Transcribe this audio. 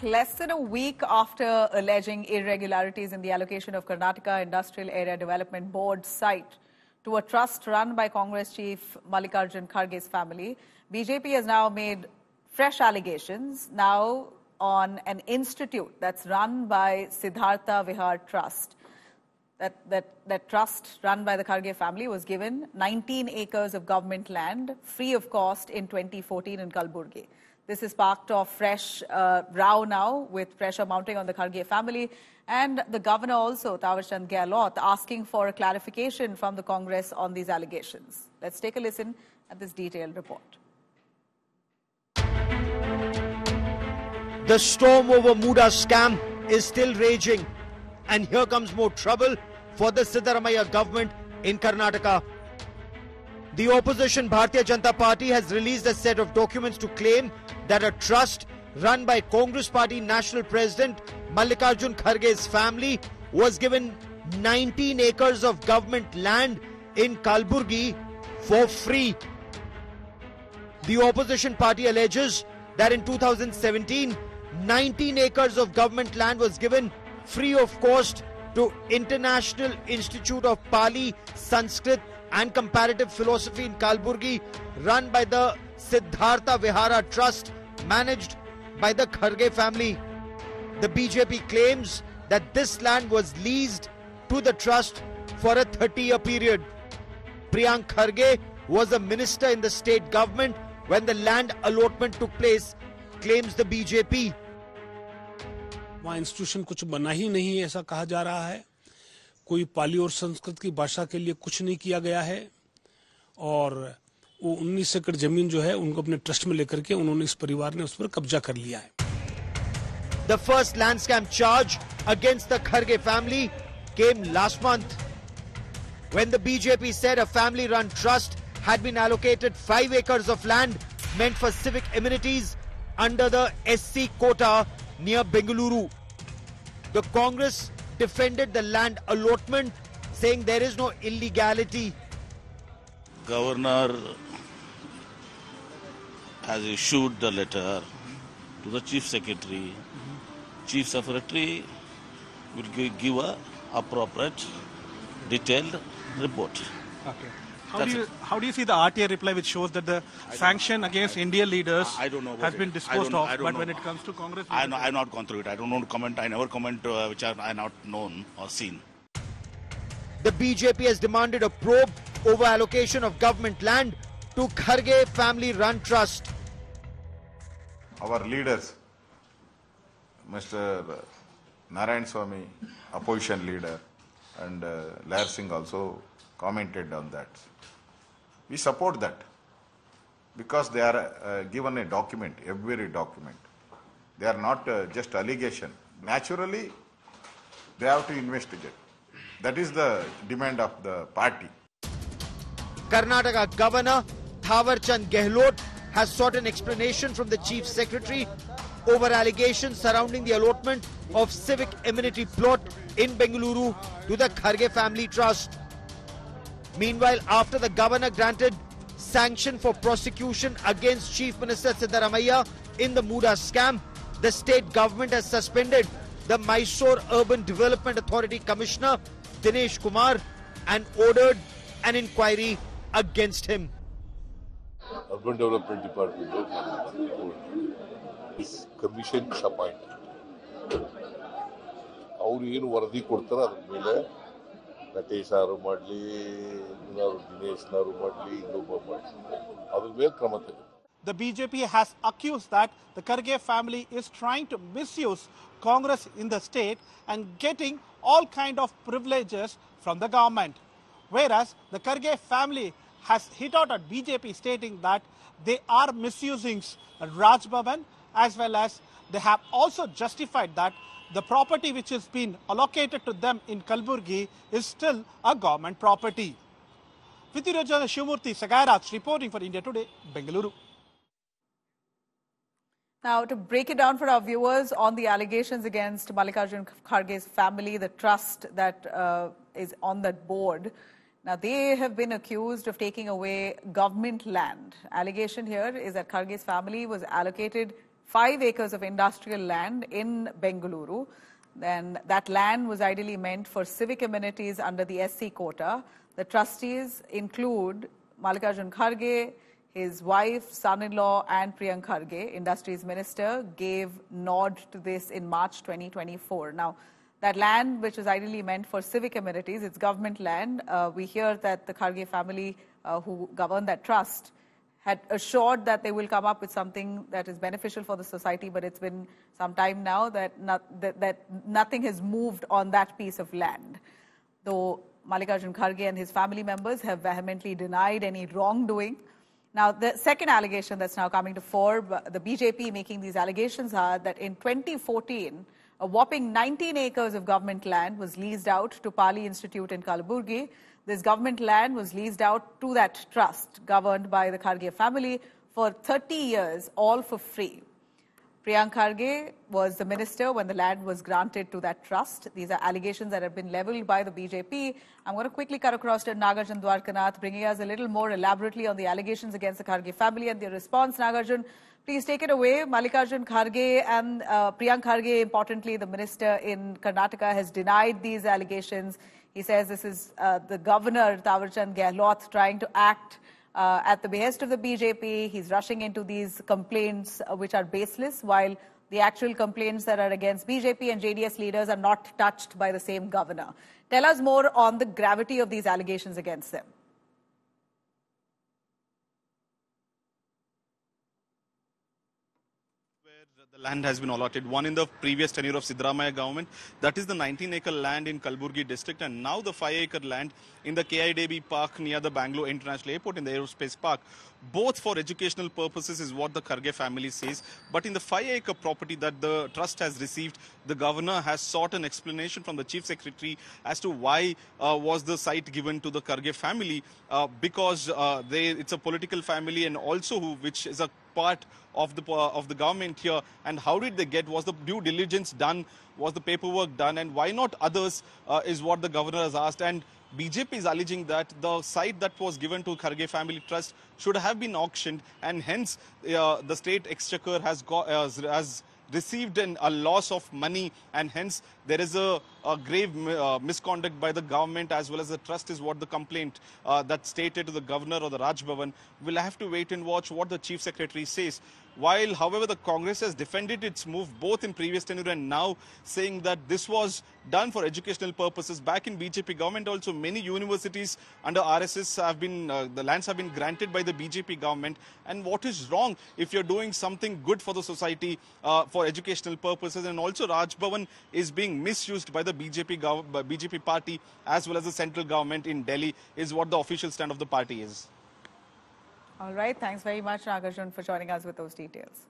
Less than a week after alleging irregularities in the allocation of Karnataka Industrial Area Development Board site to a trust run by Congress chief Mallikarjun Kharge's family, BJP has now made fresh allegations now on an institute that's run by Siddhartha Vihar Trust. That trust run by the Kharge family was given 19 acres of government land free of cost in 2014 in Kalburgi. This is sparked off fresh row now with pressure mounting on the Kharge family and the governor also, Thawar Chand Gehlot, asking for a clarification from the Congress on these allegations. Let's take a listen at this detailed report. The storm over Muda scam is still raging, and here comes more trouble for the Siddaramaiah government in Karnataka. The opposition Bharatiya Janata Party has released a set of documents to claim that a trust run by Congress Party National President Mallikarjun Kharge's family was given 19 acres of government land in Kalburgi for free. The opposition party alleges that in 2017, 19 acres of government land was given free of cost to International Institute of Pali, Sanskrit and Comparative Philosophy in Kalburgi, run by the Siddhartha Vihara Trust, managed by the Kharge family. The BJP claims that this land was leased to the trust for a 30-year period. Priyank Kharge was a minister in the state government when the land allotment took place, claims the BJP. वहाँ institution कुछ बना ही नहीं है ऐसा कहा जा रहा है। कोई पाली और संस्कृत की भाषा के लिए कुछ नहीं किया गया है और वो 19 एकड़ जमीन जो है उनको अपने ट्रस्ट में लेकर के उन्होंने इस परिवार ने उस पर कब्जा कर लिया है। The first land scam charge against the Kharge family came last month when the BJP said a family-run trust had been allocated 5 acres of land meant for civic amenities under the SC quota near Bengaluru. The Congress defended the land allotment, saying there is no illegality. Governor has issued the letter to the Chief Secretary. Chief Secretary will give a appropriate, detailed report. Okay. How do you see the RTA reply which shows that the sanction against Indian leaders has been disposed of, but when it comes to Congress... I have not gone through it. I don't want to comment. I never comment which I have not known or seen. The BJP has demanded a probe over allocation of government land to Kharge family-run trust. Our leaders, Mr. Narayan Swamy, opposition leader, and Lair Singh also commented on that. We support that because they are given a document, every document. They are not just allegation. Naturally, they have to investigate. That is the demand of the party. Karnataka Governor Thawar Chand Gehlot has sought an explanation from the Chief Secretary over allegations surrounding the allotment of civic amenity plot in Bengaluru to the Kharge Family Trust. Meanwhile, after the governor granted sanction for prosecution against Chief Minister Siddaramaiah in the Muda scam, the state government has suspended the Mysore Urban Development Authority Commissioner Dinesh Kumar and ordered an inquiry against him. Urban Development Department is commission appointed. ಅವರು ಏನು ವರದಿ ಕೊಡ್ತಾರೆ ಅದರ ಮೇಲೆ ನಟೇಶ್ ಅವರು ಮಾಡಲಿ ದಿನೇಶ್ ಅವರು ಮಾಡಲಿ ಇನ್ನೊಬ್ಬ ಮಾಡಲಿ ಅದ್ರ ಮೇಲೆ ಕ್ರಮ ತಗೊಳ್ಳಿ. The BJP has accused that the Kharge family is trying to misuse Congress in the state and getting all kind of privileges from the government. Whereas the Kharge family has hit out at BJP stating that they are misusing Raj Bhavan, as well as they have also justified that the property which has been allocated to them in Kalburgi is still a government property. Video journalist Shivamurthy Sagairaj reporting for India Today, Bengaluru. Now, to break it down for our viewers on the allegations against Mallikarjun Kharge's family, the trust that is on that board. Now, they have been accused of taking away government land. Allegation here is that Kharge's family was allocated 5 acres of industrial land in Bengaluru. Then that land was ideally meant for civic amenities under the SC quota. The trustees include Mallikarjun Kharge, his wife, son-in-law, and Priyank Kharge, Industries Minister, gave nod to this in March 2024. Now, that land, which was ideally meant for civic amenities, it's government land. We hear that the Kharge family, who govern that trust, had assured that they will come up with something that is beneficial for the society, but it's been some time now that nothing has moved on that piece of land. Though Mallikarjun Kharge and his family members have vehemently denied any wrongdoing. Now, the second allegation that's now coming to fore, the BJP making these allegations are that in 2014, a whopping 19 acres of government land was leased out to Pali Institute in Kalaburgi. This government land was leased out to that trust governed by the Kharge family for 30 years, all for free. Priyank Kharge was the minister when the land was granted to that trust. These are allegations that have been leveled by the BJP. I'm going to quickly cut across to Nagarjun Dwarkanath, bringing us a little more elaborately on the allegations against the Kharge family and their response. Nagarjun, please take it away. Mallikarjun Kharge and Priyank Kharge, importantly, the minister in Karnataka, has denied these allegations. He says this is the governor, Tawarchand Gehlot, trying to act at the behest of the BJP. He's rushing into these complaints which are baseless, while the actual complaints that are against BJP and JDS leaders are not touched by the same governor. Tell us more on the gravity of these allegations against them. The land has been allotted, one in the previous tenure of Siddaramaiah government, that is the 19-acre land in Kalaburgi district, and now the 5-acre land in the KIDB park near the Bangalore International Airport in the aerospace park. Both for educational purposes is what the Kharge family says. But in the 5-acre property that the trust has received, the governor has sought an explanation from the chief secretary as to why was the site given to the Kharge family, because it's a political family and also which is a part of the government here. And how did they get? Was the due diligence done? Was the paperwork done? And why not others is what the governor has asked. And BJP is alleging that the site that was given to Kharge Family Trust should have been auctioned, and hence the state exchequer has received a loss of money, and hence there is a grave misconduct by the government as well as the trust is what the complaint that stated to the governor or the Raj Bhavan. We'll have to wait and watch what the chief secretary says. While, however, the Congress has defended its move both in previous tenure and now, saying that this was done for educational purposes. Back in BJP government also, many universities under RSS have been, the lands have been granted by the BJP government. And what is wrong if you're doing something good for the society for educational purposes? And also Raj Bhavan is being misused by the BJP party as well as the central government in Delhi, is what the official stand of the party is. All right. Thanks very much, Nagarjun, for joining us with those details.